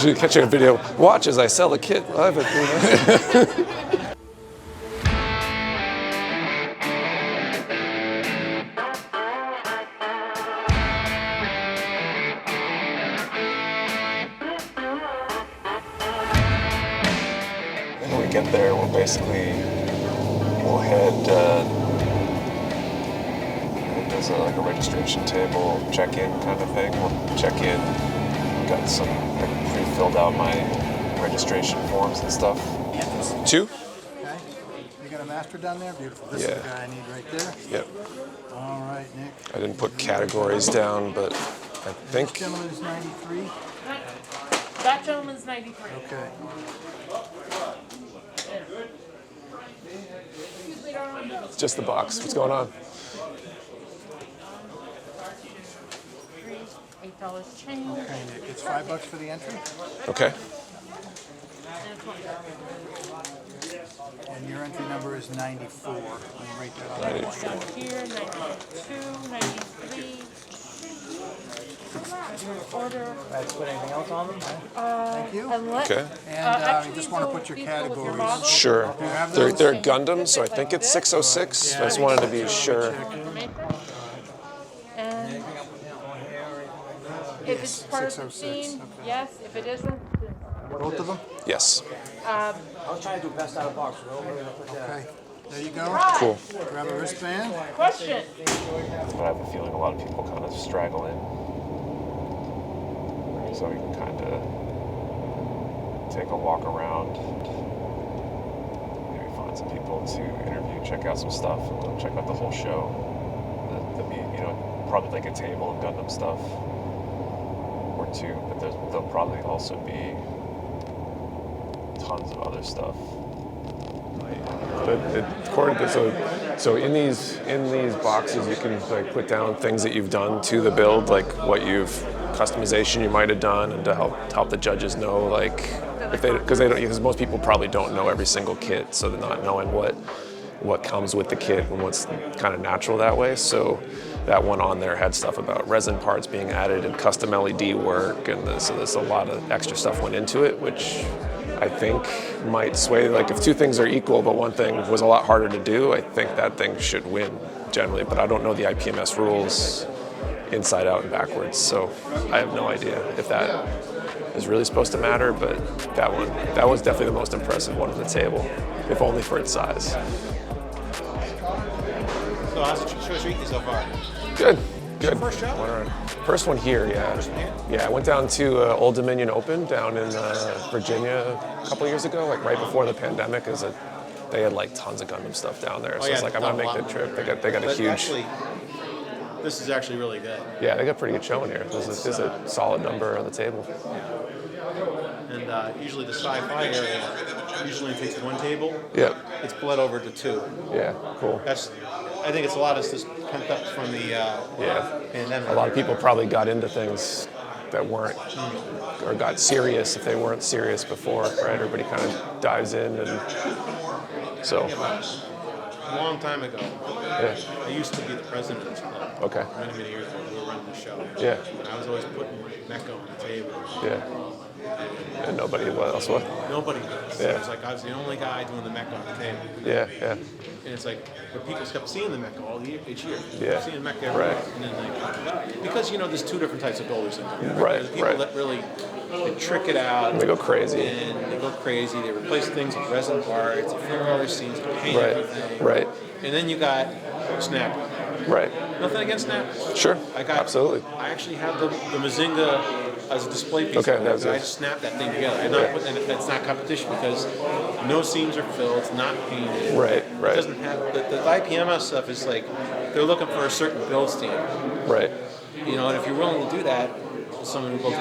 Should catch a video. Watch as I sell a kit. I have it. When we get there, we'll head. There's like a registration table, check-in kind of thing. We'll check in. Got some pre-filled out my registration forms and stuff. 2. Okay. You got a master down there? Beautiful. This is the guy I need right there. Yep. All right, Nick. I didn't put categories down, but I think. This gentleman's 93. That gentleman's 93. Okay. It's just the box. What's going on? $8 change. Okay, Nick. It's $5 for the entry. Okay. And your entry number is 94. Let me write that down. 94. Here, 92, 93. Order. Let's put anything else on them? Thank you. Okay. And you just want to put your categories. Sure. They're Gundams, so I think it's 606. I just wanted to be sure. And if it's part of the 606, theme, yes. If it isn't, Both of them? Yes. I was trying to do best out of box. Okay. There you go. Cool. Grab a wristband. question. But I have a feeling a lot of people kind of straggle in. So we can kind of take a walk around. Maybe find some people to interview, check out some stuff, and check out the whole show. Probably like a table of Gundam stuff or 2, but there'll probably also be tons of other stuff. So in these boxes, you can like put down things that you've done to the build, like what customization you might have done, and to help the judges know, like because most people probably don't know every single kit, so they're not knowing what comes with the kit and what's kind of natural that way. So that one on there had stuff about resin parts being added and custom LED work, and so there's a lot of extra stuff went into it, which I think might sway, like if 2 things are equal but one thing was a lot harder to do, I think that thing should win generally, but I don't know the IPMS rules inside out and backwards, so I have no idea if that is really supposed to matter, but that was definitely the most impressive one on the table, if only for its size. So how's the show treating you so far? Good. First show? First one here, yeah. Yeah, I went down to Old Dominion Open down in Virginia a couple years ago, like right before the pandemic. They had like tons of Gundam stuff down there, so it's like I'm gonna make the trip. They got a huge. Actually, this is actually really good. Yeah, they got a pretty good showing here. There's a solid number on the table. And usually the sci-fi area usually takes 1 table. Yep. It's bled over to 2. Yeah. Cool. I think it's a lot of this pent up from the pandemic. A lot of people probably got into things that weren't, or got serious if they weren't serious before, right? Everybody kind of dives in, and so. A long time ago, Yeah. I used to be the president of this club. Okay. Many, many years ago, we were running the show. Yeah. And I was always putting Mecha on the table. Yeah. And nobody else would. Nobody was. Yeah. It was like I was the only guy doing the Mecha on the table. Yeah. Yeah. And it's like, but people kept seeing the Mecha each year. Yeah. Seeing Mecha every Right. year. And then because there's 2 different types of builders in there. Right, There's people that really they trick it out. They go crazy. And they go crazy. They replace things with resin parts, they fill other scenes, they paint everything. Right. And then you got Snap. Right. Nothing against Snap. Sure. Absolutely. I actually have the Mazinga as a display piece. Okay, I just snapped that thing together. And it's not competition because no seams are filled. It's not painted. Right. It doesn't have the IPMS stuff. Is like they're looking for a certain build standard. Right. And if you're willing to do that, someone who goes,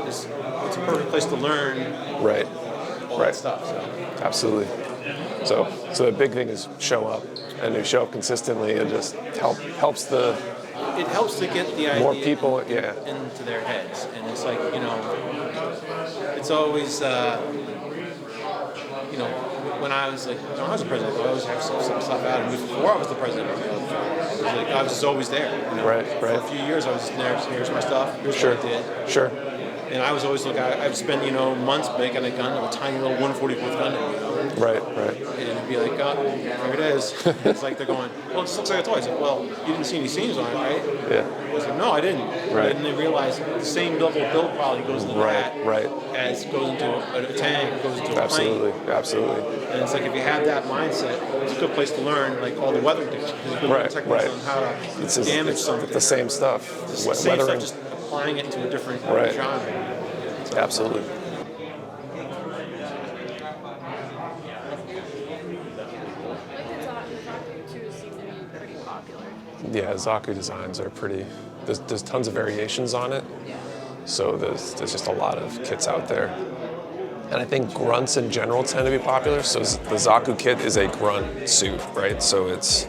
it's a perfect place to learn. Right. All that stuff. So. Absolutely. So the big thing is show up, and if you show up consistently, it just helps the. It helps to get the idea more people, into their heads, and it's like it's always when I was like when I was the president, I always have some stuff out, and before I was the president, I was just always there. Right. For a few years, I was just there. Here's my stuff. Here's what I did. Sure. And I was always I'd spend months making a gun, a tiny little 144th gun. Right. And it'd be like, oh, there it is. It's like they're going, well, it just looks like a toy. I said, well, you didn't see any seams on it, right? Yeah. I said, no, I didn't. Right. And they realized the same level of build quality goes into that as goes into a tank, goes into a plane. Absolutely. And it's like if you have that mindset, it's a good place to learn like all the weather techniques. You can learn techniques on how to damage something. It's the same stuff. It's the same stuff, just applying it to a different genre. So, absolutely. Yeah, Zaku designs are pretty. There's tons of variations on it, so there's just a lot of kits out there. And I think grunts in general tend to be popular. So the Zaku kit is a grunt suit, right? So it's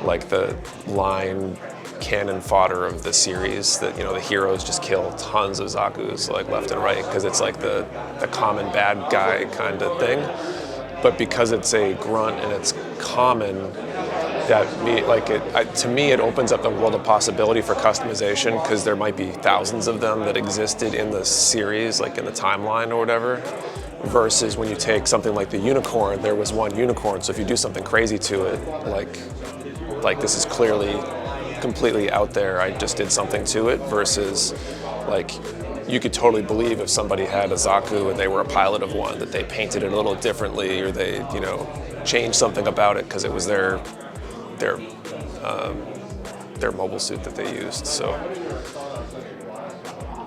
like the line cannon fodder of the series that the heroes just kill tons of Zakus like left and right because it's like the common bad guy kind of thing. But because it's a grunt and it's common, to me it opens up the world of possibility for customization because there might be thousands of them that existed in the series, like in the timeline or whatever, versus when you take something like the unicorn, there was one unicorn, so if you do something crazy to it, like this is clearly completely out there, I just did something to it, versus like you could totally believe if somebody had a Zaku and they were a pilot of one that they painted it a little differently or they changed something about it because it was their mobile suit that they used. So,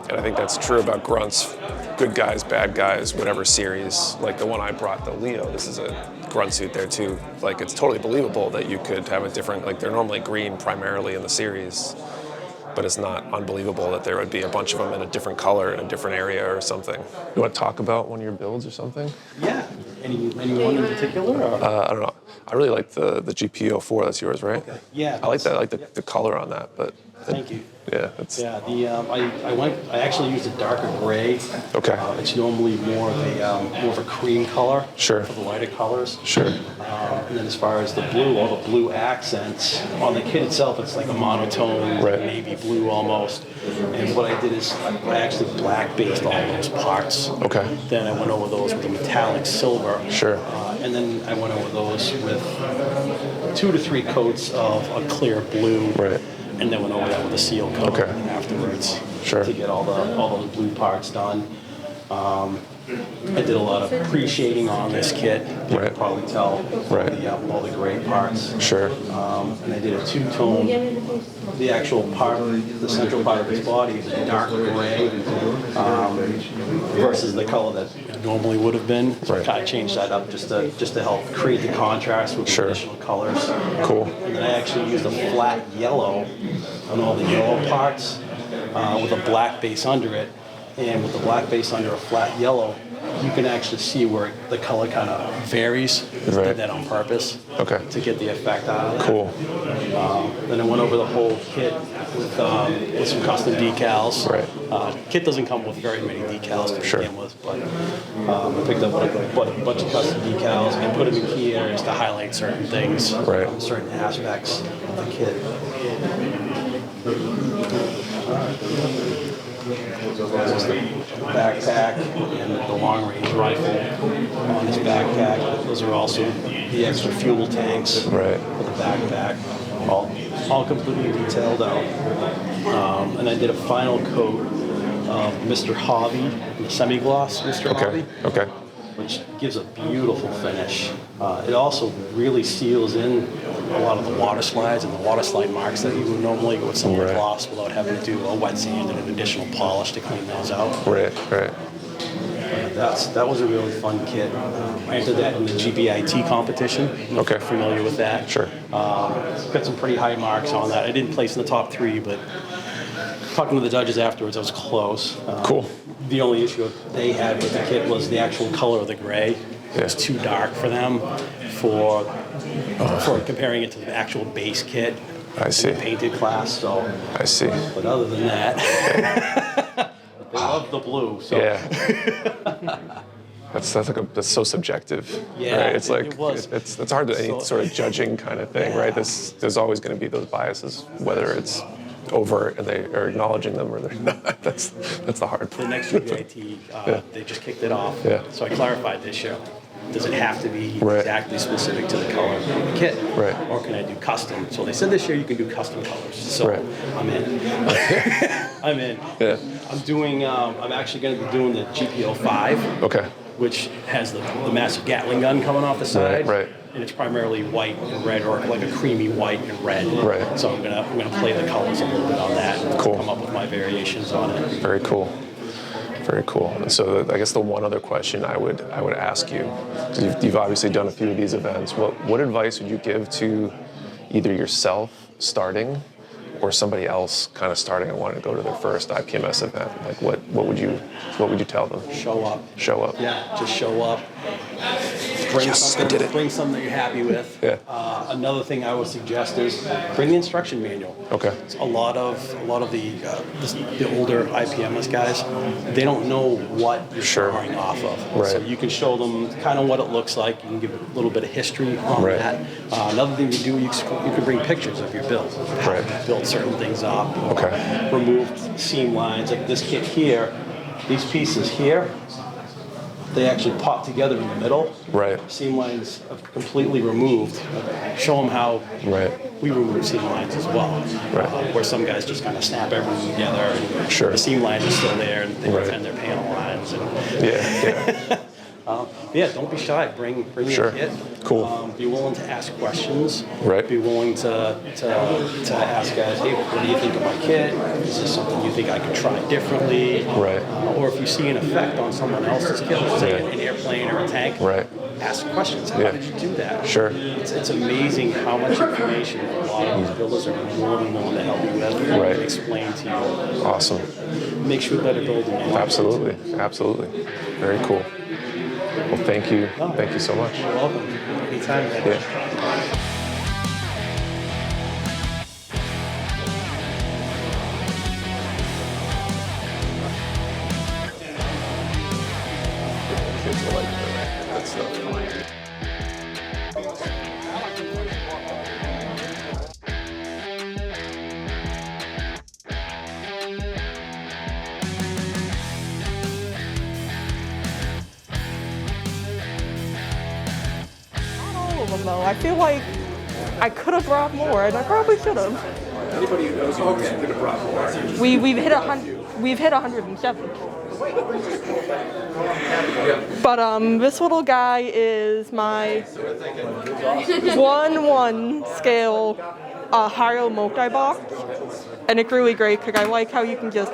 and I think that's true about grunts, good guys, bad guys, whatever series. Like the one I brought, the Leo, this is a grunt suit there too. Like it's totally believable that you could have a different, like they're normally green primarily in the series, but it's not unbelievable that there would be a bunch of them in a different color in a different area or something. You want to talk about one of your builds or something? Yeah. Anyone in particular? Or? I don't know. I really like the GP04. That's yours, right? Okay. Yeah. I like that. I like the color on that. But thank you. Yeah. That's, yeah. I actually used a darker gray. Okay. It's normally more of a cream color. Sure. For the lighter colors. Sure. And then as far as the blue, all the blue accents on the kit itself, it's like a monotone navy blue almost. And what I did is I actually black based all those parts. Okay. Then I went over those with a metallic silver. Sure. And then I went over those with 2 to 3 coats of a clear blue. Right. And then went over that with a seal coat afterwards. Sure. To get all those blue parts done. I did a lot of pre-shading on this kit. You can probably tell all the gray parts. Sure. And I did a 2-tone. The actual part, the central part of his body is a dark gray versus the color that it normally would have been. So I kind of changed that up just to help create the contrast with the additional colors. Cool. And then I actually used a flat yellow on all the yellow parts with a black base under it. And with the black base under a flat yellow, you can actually see where the color kind of varies. I did that on purpose to get the effect out of that. Cool. Then I went over the whole kit with some custom decals. Kit doesn't come with very many decals to begin with, but I picked up a bunch of custom decals and put them in key areas to highlight certain things, certain aspects of the kit. The backpack and the long-range rifle on his backpack. Those are also the extra fuel tanks for the backpack, all completely detailed out. And I did a final coat of Mr. Hobby, the semi-gloss Mr. Hobby, which gives a beautiful finish. It also really seals in a lot of the water slides and the water slide marks that you would normally go with some gloss without having to do a wet sand and an additional polish to clean those out. That was a really fun kit. I entered that in the GBIT competition. If you're familiar with that. Sure. Got some pretty high marks on that. I didn't place in the top 3, but talking to the judges afterwards, I was close. Cool. The only issue they had with the kit was the actual color of the gray. It was too dark for them for comparing it to the actual base kit. I see. In the painted class. So. I see. But other than that, they love the blue. So. Yeah. That's so subjective. Yeah, It's like it was. It's hard to any sort of judging kind of thing, right? There's always going to be those biases, whether it's over and they are acknowledging them or they're not. That's the hard The part. next GIT, they just kicked it off. Yeah. So I clarified this year. Does it have to be Right. exactly specific to the color of the kit? Right. Or can I do custom? So they said this year you can do custom colors. So Right. I'm in. I'm in. Yeah. I'm doing, I'm actually going to be doing the GPO5, Okay. which has the massive Gatling gun coming off the side. Right. And it's primarily white and red, or like a creamy white and red. Right. So I'm gonna play the colors a little bit on that and Cool. come up with my variations on it. Very cool. Very cool. And so I guess the one other question I would ask you, 'cause you've obviously done a few of these events. What advice would you give to either yourself starting or somebody else kind of starting and wanting to go to their first IPMS event? Like what would you tell them? Show up. Show up. Yeah, just show up. Bring Yes, something, I did it. Bring something that you're happy with. Yeah. Another thing I would suggest is bring the instruction manual. Okay. A lot of the older IPMS guys, they don't know what you're Sure. drawing off of. Right. So you can show them kind of what it looks like. You can give a little bit of history on Right. that. Another thing you do, you can bring pictures of your build. How Right. you build certain things up. Okay. Remove seam lines. Like this kit here, these pieces here, they actually pop together in the middle. Right. Seam lines are completely removed. Show them how Right. we remove seam lines as well. Right. Where some guys just kind of snap everything together and Sure. the seam lines are still there and they Right. defend their panel lines. And Yeah. yeah, don't be shy. Bring Sure. your kit. Cool. Be willing to ask questions. Right. Be willing to ask guys, hey, what do you think of my kit? Is this something you think I could try differently? Right. Or if you see an effect on someone else's kit, let's say Yeah. an airplane or a tank, Right. ask questions. How Yeah. did you do that? Sure. It's amazing how much information a lot of these builders are more than willing to help you with and Right. explain to you. Awesome. Makes you a better builder. Man. Absolutely. Absolutely. Very cool. Well, thank you. Thank you so much. You're welcome. Anytime, man. Yeah. Kids are like that stuff. Not all of them though. I feel like I could have brought more, and I probably should have. Anybody who knows you could have brought more. We've hit 100. We've hit 107. But this little guy is my 1/1 scale Haro multi-box, and it's really great because I like how you can just.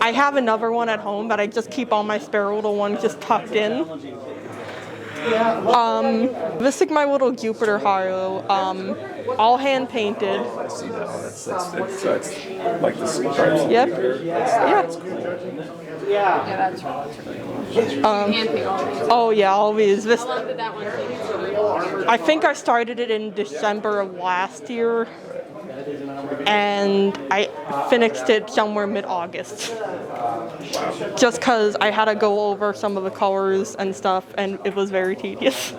I have another one at home, but I just keep all my spare little ones just tucked in. This is my little Jupiter Haro, all hand painted. I see that one. That's like the stripes. Yep. Yeah. Yeah, that's really cool. Hand-paint all these. Oh yeah, all these. This. I love that that one too. I think I started it in December of last year, and I finished it somewhere mid-August. Just because I had to go over some of the colors and stuff, and it was very tedious.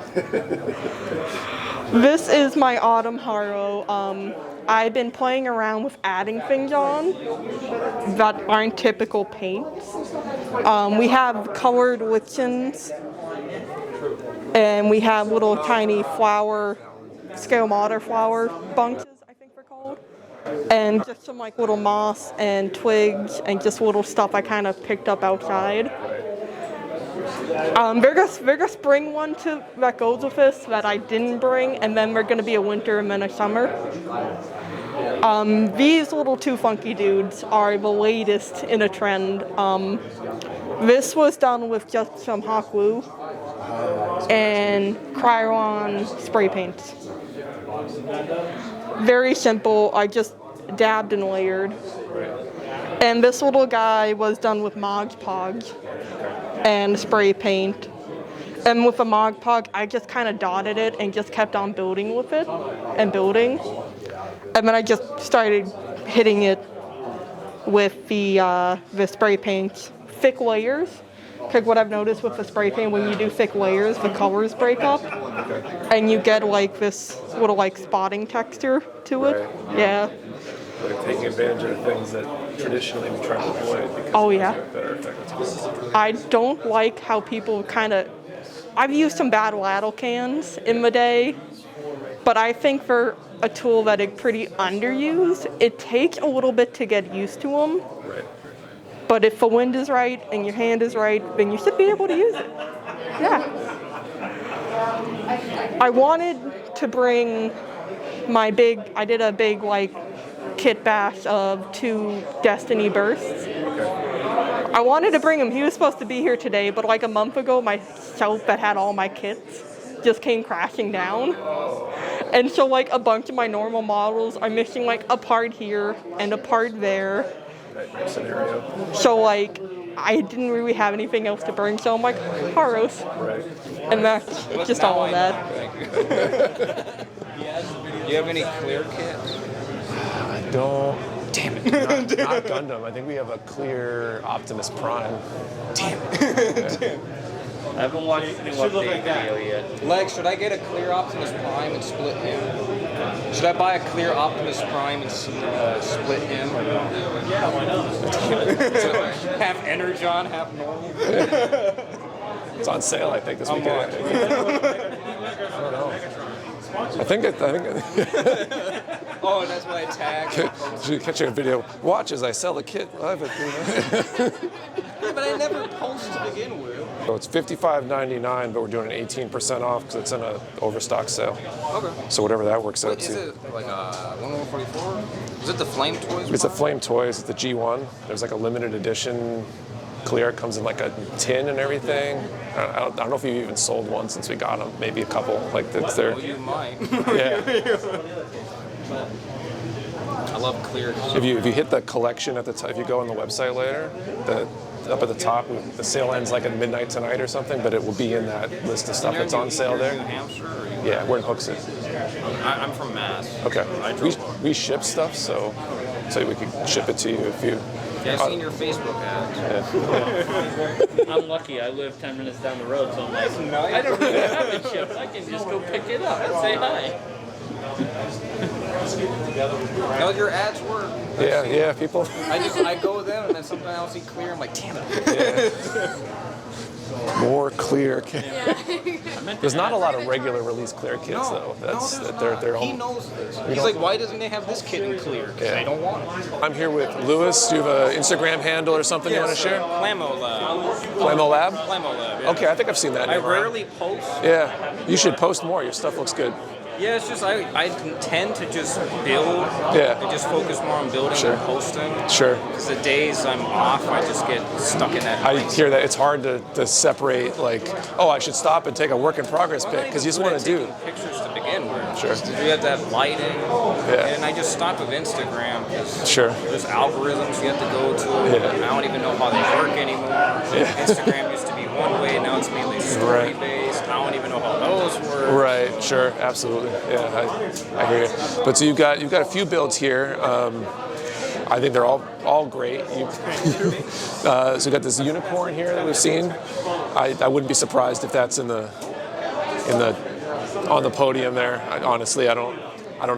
This is my Autumn Haro. I've been playing around with adding things on that aren't typical paints. We have colored lichens, and we have little tiny flower, scale modder flower bunches, I think they're called. And just some like little moss and twigs and just little stuff I kind of picked up outside. There's a spring one too that goes with this that I didn't bring, and then there's gonna be a winter and then a summer. These little two funky dudes are the latest in a trend. This was done with just some hot glue and Krylon spray paints. Very simple. I just dabbed and layered. And this little guy was done with Mod Podge and spray paint. And with the Mod Podge, I just kind of dotted it and just kept on building with it and building. And then I just started hitting it with the spray paints, thick layers. Because what I've noticed with the spray paint, when you do thick layers, the colors break up, and you get like this little like spotting texture to it. Yeah. like taking advantage of the things that traditionally we try to avoid because Oh, yeah. better effectiveness. I don't like how people kind of. I've used some bad ladle cans in my day, but I think for a tool that is pretty underused, it takes a little bit to get used to them. Right. But if the wind is right and your hand is right, then you should be able to use it. Yeah. I wanted to bring I did a big like kit bash of 2 Destiny bursts. I wanted to bring him. He was supposed to be here today, but like a month ago, my shelf that had all my kits just came crashing down. And so like a bunch of my normal models are missing like a part here and a part there. Scenario. So like I didn't really have anything else to bring, so I'm like, Haros. Right. And that's just all of that. Do you have any clear kits? I don't. Damn it. Not Gundam. I think we have a clear Optimus Prime. Damn it. I haven't watched the new update video yet. Lex, should I get a clear Optimus Prime and split him? Should I buy a clear Optimus Prime and split him? Yeah, why not? Half Energon, half normal? It's on sale, I think, this weekend. I don't know. I think. Oh, and that's why I tagged. Should catch a video. Watch as I sell the kit live at Yeah, but I never post to begin with. So it's $55.99, but we're doing an 18% off because it's in an overstock sale. Okay. So whatever that works out Is to. it like a 1144? Is it the Flame Toys? It's a Flame Toys. It's the G1. There's like a limited edition clear. It comes in like a tin and everything. I don't know if you've even sold one since we got them. Maybe a couple. Like that's there. Well, you might. Yeah. I love clear. If you hit the collection at the top, if you go on the website later, up at the top, the sale ends like at midnight tonight or something, but it will be in that list of stuff that's on sale there. New Hampshire? Or you Yeah, we're in Hooksett. I'm from Mass. Okay. We ship stuff, so we could ship it to you if you. Yeah, I've seen your Facebook ads. I'm lucky. I live 10 minutes down the road, so I'm like, I don't really have it shipped. I can just go pick it up and say hi. No, your ads work. Yeah, people. I go with them, and then sometimes I'll see clear. I'm like, damn it. More clear kits. There's not a lot of regular release clear kits though. They're He knows this. He's like, why doesn't they have this kit in clear? Because they don't want it. I'm here with Lewis. Do you have an Instagram handle or something you want to share? Plamo Lab. Plamo Lab? Plamo Lab, yeah. Okay, I think I've seen that. I name around. rarely post. Yeah, you should post more. Your stuff looks good. Yeah, it's just I tend to just build. Yeah. I just focus more on building Sure. and posting. Sure. Because the days I'm off, I just get stuck in that. I hear that it's hard to separate, like, oh, I should stop and take a work in progress pic because you just want to do. Pictures to begin with. Sure. Just, you have to have lighting. Yeah. And I just stopped with Instagram because Sure. there's algorithms you have to go to. Yeah. I don't even know how they work anymore. Yeah. Instagram used to be one way, now it's mainly story based. I don't even know how those work. Right. Sure. Absolutely. Yeah. I hear you. But so you've got a few builds here. I think they're all great. So we've got this unicorn here that we've seen. I wouldn't be surprised if that's on the podium there. Honestly, I don't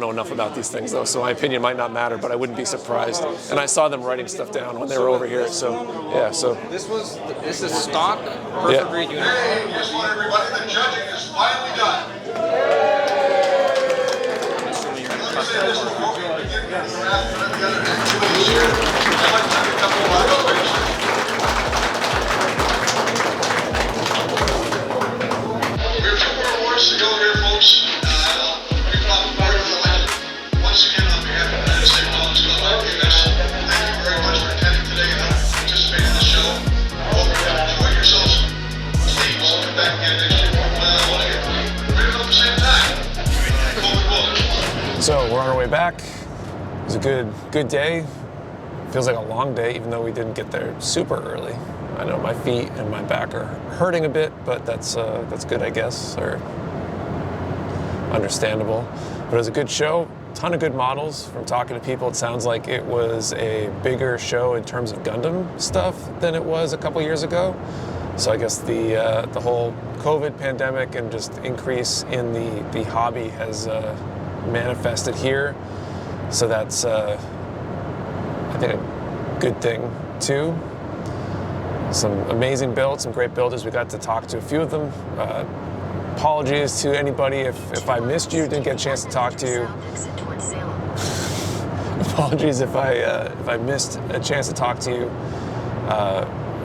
know enough about these things though, so my opinion might not matter. But I wouldn't be surprised. And I saw them writing stuff down when they were over here. So yeah. So This is stock perfect grade unicorn. Guess what, everybody? The judging is finally done. I'd like to have a couple of questions. We have 2 more awards to go here, folks. Very proud of the legend. Once again, on behalf of the United States College Club Optimus, thank you very much for attending today and participating in the show. Hope you have enjoyed yourselves. Please come back again next year. I want to get rid of at the same time. COVID will. So we're on our way back. It was a good day. Feels like a long day, even though we didn't get there super early. I know my feet and my back are hurting a bit, but that's good, I guess, or understandable. But it was a good show. Ton of good models. From talking to people, it sounds like it was a bigger show in terms of Gundam stuff than it was a couple years ago. So I guess the whole COVID pandemic and just increase in the hobby has manifested here. So that's I think a good thing too. Some amazing builds, some great builders. We got to talk to a few of them. Apologies to anybody if I missed you, didn't get a chance to talk to you. Apologies if I missed a chance to talk to you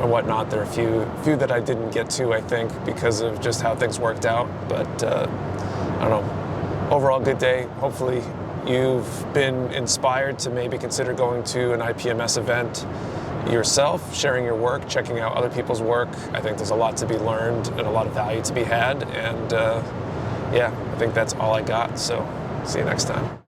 or whatnot. There are a few that I didn't get to, I think, because of just how things worked out. But I don't know. Overall, good day. Hopefully, you've been inspired to maybe consider going to an IPMS event yourself, sharing your work, checking out other people's work. I think there's a lot to be learned and a lot of value to be had. And yeah, I think that's all I got. So see you next time.